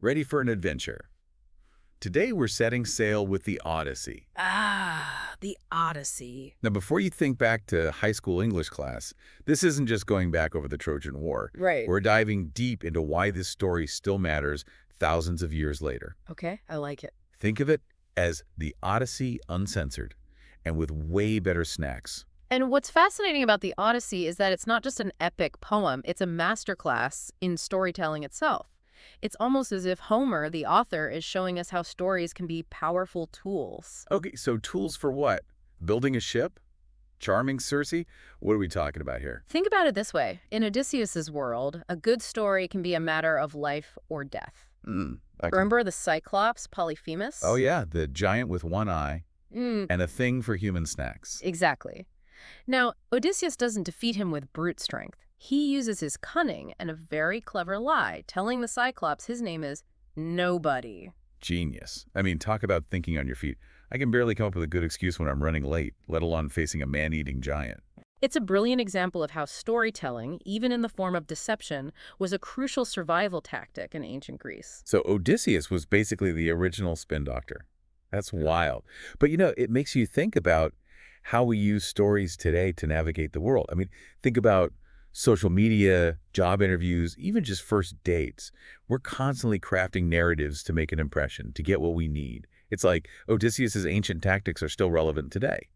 Ready for an adventure? Today we're setting sail with the Odyssey. Ah, the Odyssey. Now, before you think back to high school English class, this isn't just going back over the Trojan War. Right. We're diving deep into why this story still matters thousands of years later. Okay, I like it. Think of it as the Odyssey uncensored and with way better snacks. And what's fascinating about the Odyssey is that it's not just an epic poem, it's a masterclass in storytelling itself. It's almost as if Homer, the author, is showing us how stories can be powerful tools. Okay, so tools for what? Building a ship? Charming Circe? What are we talking about here? Think about it this way. In Odysseus's world, a good story can be a matter of life or death. Remember the Cyclops, Polyphemus? Oh yeah, the giant with one eye Mm, and a thing for human snacks. exactly. Now, Odysseus doesn't defeat him with brute strength. He uses his cunning and a very clever lie, telling the Cyclops his name is Nobody. Genius. I mean, talk about thinking on your feet. I can barely come up with a good excuse when I'm running late, let alone facing a man-eating giant. It's a brilliant example of how storytelling, even in the form of deception, was a crucial survival tactic in ancient Greece. So Odysseus was basically the original spin doctor. That's wild. But it makes you think about how we use stories today to navigate the world. I mean, think about social media, job interviews, even just first dates. We're constantly crafting narratives to make an impression, to get what we need. It's like Odysseus's ancient tactics are still relevant today.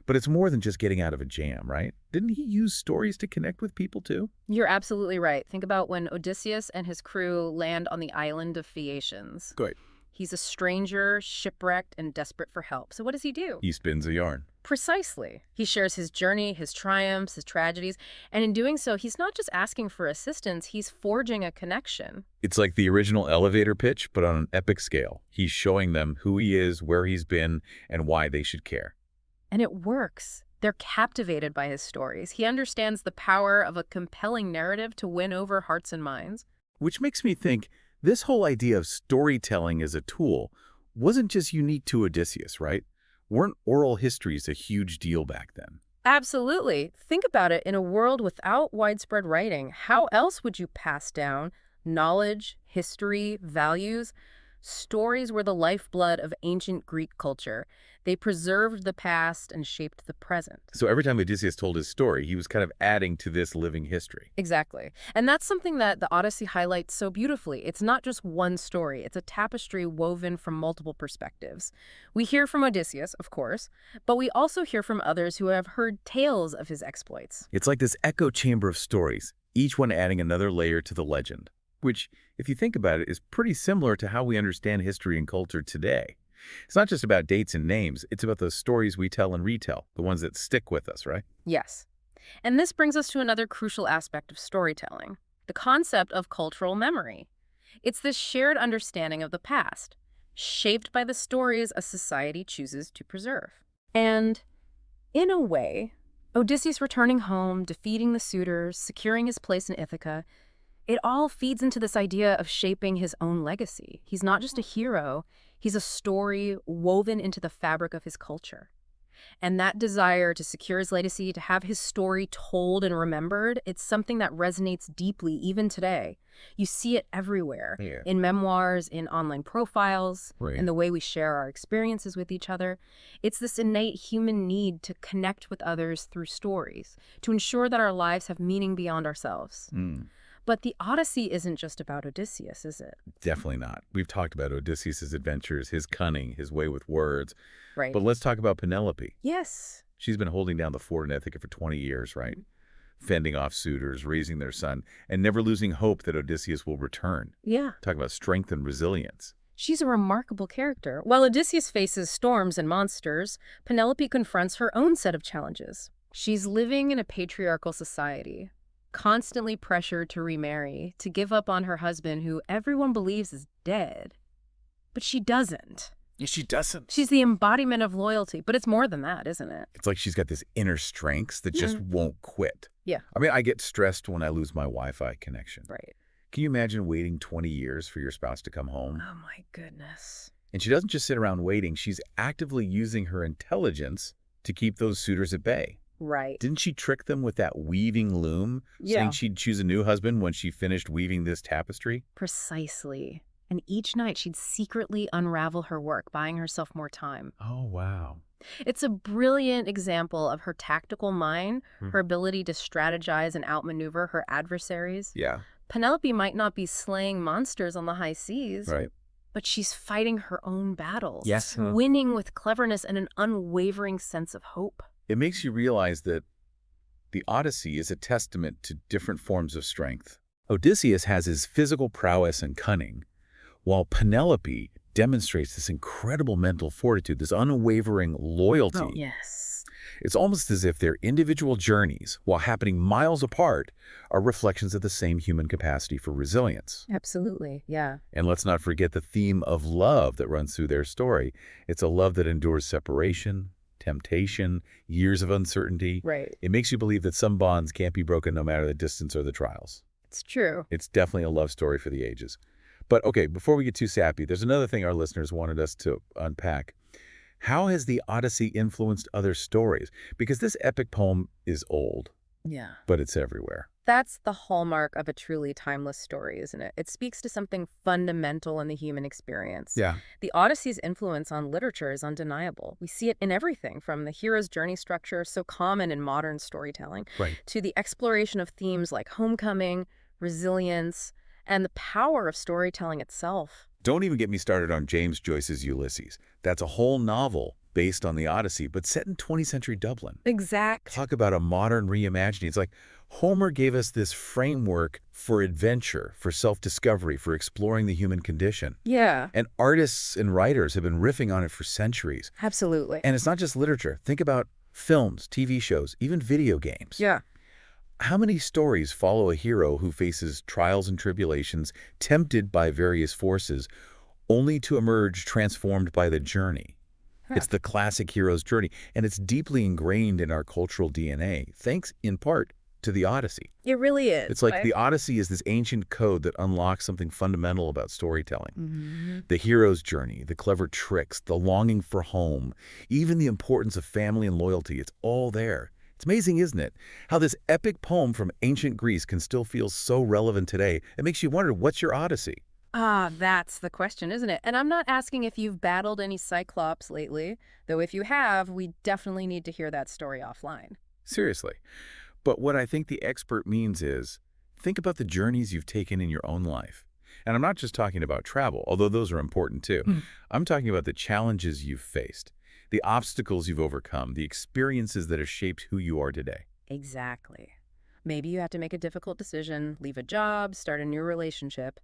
But it's more than just getting out of a jam, right? Didn't he use stories to connect with people too? You're absolutely right. Think about when Odysseus and his crew land on the island of Phaeacians. Good. He's a stranger, shipwrecked, and desperate for help. So what does he do? He spins a yarn. Precisely. He shares his journey, his triumphs, his tragedies, and in doing so, he's not just asking for assistance, he's forging a connection. It's like the original elevator pitch, but on an epic scale. He's showing them who he is, where he's been, and why they should care. And it works. They're captivated by his stories. He understands the power of a compelling narrative to win over hearts and minds. Which makes me think this whole idea of storytelling as a tool wasn't just unique to Odysseus, right? Weren't oral histories a huge deal back then? Absolutely. Think about it. In a world without widespread writing, how else would you pass down knowledge, history, values? Stories were the lifeblood of ancient Greek culture. They preserved the past and shaped the present. So every time Odysseus told his story, he was kind of adding to this living history. Exactly. And that's something that the Odyssey highlights so beautifully. It's not just one story. It's a tapestry woven from multiple perspectives. We hear from Odysseus, of course, but we also hear from others who have heard tales of his exploits. It's like this echo chamber of stories, each one adding another layer to the legend, which, if you think about it, is pretty similar to how we understand history and culture today. It's not just about dates and names, it's about those stories we tell and retell, the ones that stick with us, right? Yes. And this brings us to another crucial aspect of storytelling, the concept of cultural memory. It's this shared understanding of the past, shaped by the stories a society chooses to preserve. And in a way, Odysseus returning home, defeating the suitors, securing his place in Ithaca, it all feeds into this idea of shaping his own legacy. He's not just a hero, he's a story woven into the fabric of his culture. And that desire to secure his legacy, to have his story told and remembered, it's something that resonates deeply even today. You see it everywhere, Yeah. in memoirs, in online profiles, Right. in the way we share our experiences with each other. It's this innate human need to connect with others through stories, to ensure that our lives have meaning beyond ourselves. But the Odyssey isn't just about Odysseus, is it? Definitely not. We've talked about Odysseus' adventures, his cunning, his way with words. Right. But let's talk about Penelope. Yes. She's been holding down the fort in Ithaca for 20 years, right? Fending off suitors, raising their son, and never losing hope that Odysseus will return. Yeah. Talk about strength and resilience. She's a remarkable character. While Odysseus faces storms and monsters, Penelope confronts her own set of challenges. She's living in a patriarchal society, constantly pressured to remarry, to give up on her husband who everyone believes is dead. But she doesn't. Yeah, she doesn't. She's the embodiment of loyalty, but it's more than that, isn't it? It's like she's got this inner strength that just won't quit. Yeah. I mean, I get stressed when I lose my Wi-Fi connection. Right. Can you imagine waiting 20 years for your spouse to come home? Oh my goodness. And she doesn't just sit around waiting. She's actively using her intelligence to keep those suitors at bay. Right. Didn't she trick them with that weaving loom, Yeah. saying she'd choose a new husband when she finished weaving this tapestry? Precisely. And each night she'd secretly unravel her work, buying herself more time. Oh, wow. It's a brilliant example of her tactical mind, Hmm. her ability to strategize and outmaneuver her adversaries. Yeah, Penelope might not be slaying monsters on the high seas, right. but she's fighting her own battles, Yes. winning with cleverness and an unwavering sense of hope. It makes you realize that the Odyssey is a testament to different forms of strength. Odysseus has his physical prowess and cunning, while Penelope demonstrates this incredible mental fortitude, this unwavering loyalty. Yes. It's almost as if their individual journeys, while happening miles apart, are reflections of the same human capacity for resilience. Absolutely, yeah. And let's not forget the theme of love that runs through their story. It's a love that endures separation, temptation, years of uncertainty. Right. It makes you believe that some bonds can't be broken no matter the distance or the trials. It's true. It's definitely a love story for the ages. But okay, before we get too sappy, there's another thing our listeners wanted us to unpack. How has the Odyssey influenced other stories? Because this epic poem is old, Yeah. but it's everywhere. That's the hallmark of a truly timeless story, isn't it? It speaks to something fundamental in the human experience. Yeah. The Odyssey's influence on literature is undeniable. We see it in everything from the hero's journey structure, so common in modern storytelling, Right. to the exploration of themes like homecoming, resilience, and the power of storytelling itself. Don't even get me started on James Joyce's Ulysses. That's a whole novel based on the Odyssey, but set in 20th century Dublin. Exact. Talk about a modern reimagining. It's like Homer gave us this framework for adventure, for self-discovery, for exploring the human condition. Yeah, And artists and writers have been riffing on it for centuries. absolutely. And it's not just literature. Think about films, TV shows, even video games. Yeah. How many stories follow a hero who faces trials and tribulations, tempted by various forces, only to emerge transformed by the journey? It's the classic hero's journey, and it's deeply ingrained in our cultural DNA, thanks in part to the Odyssey. It really is. It's like the Odyssey is this ancient code that unlocks something fundamental about storytelling. Mm-hmm. The hero's journey, the clever tricks, the longing for home, even the importance of family and loyalty, it's all there. It's amazing, isn't it? How this epic poem from ancient Greece can still feel so relevant today. It makes you wonder, what's your Odyssey? Ah, that's the question, isn't it? And I'm not asking if you've battled any Cyclops lately, though if you have, we definitely need to hear that story offline. Seriously. But what I think the expert means is, think about the journeys you've taken in your own life. And I'm not just talking about travel, although those are important too. Mm. I'm talking about the challenges you've faced, the obstacles you've overcome, the experiences that have shaped who you are today. Exactly. Maybe you had to make a difficult decision, leave a job, start a new relationship.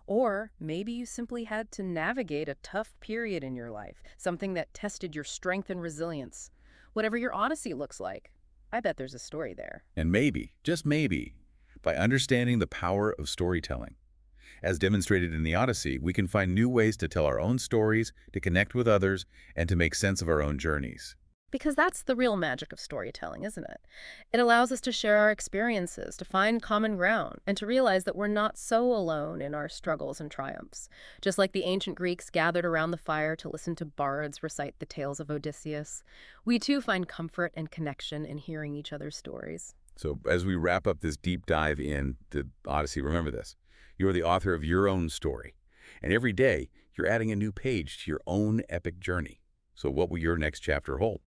Or maybe you simply had to navigate a tough period in your life, something that tested your strength and resilience. Whatever your Odyssey looks like, I bet there's a story there. And maybe, just maybe, by understanding the power of storytelling, as demonstrated in the Odyssey, we can find new ways to tell our own stories, to connect with others, and to make sense of our own journeys. Because that's the real magic of storytelling, isn't it? It allows us to share our experiences, to find common ground, and to realize that we're not so alone in our struggles and triumphs. Just like the ancient Greeks gathered around the fire to listen to bards recite the tales of Odysseus, we too find comfort and connection in hearing each other's stories. So as we wrap up this deep dive in the Odyssey, remember this. You're the author of your own story. And every day, you're adding a new page to your own epic journey. So what will your next chapter hold?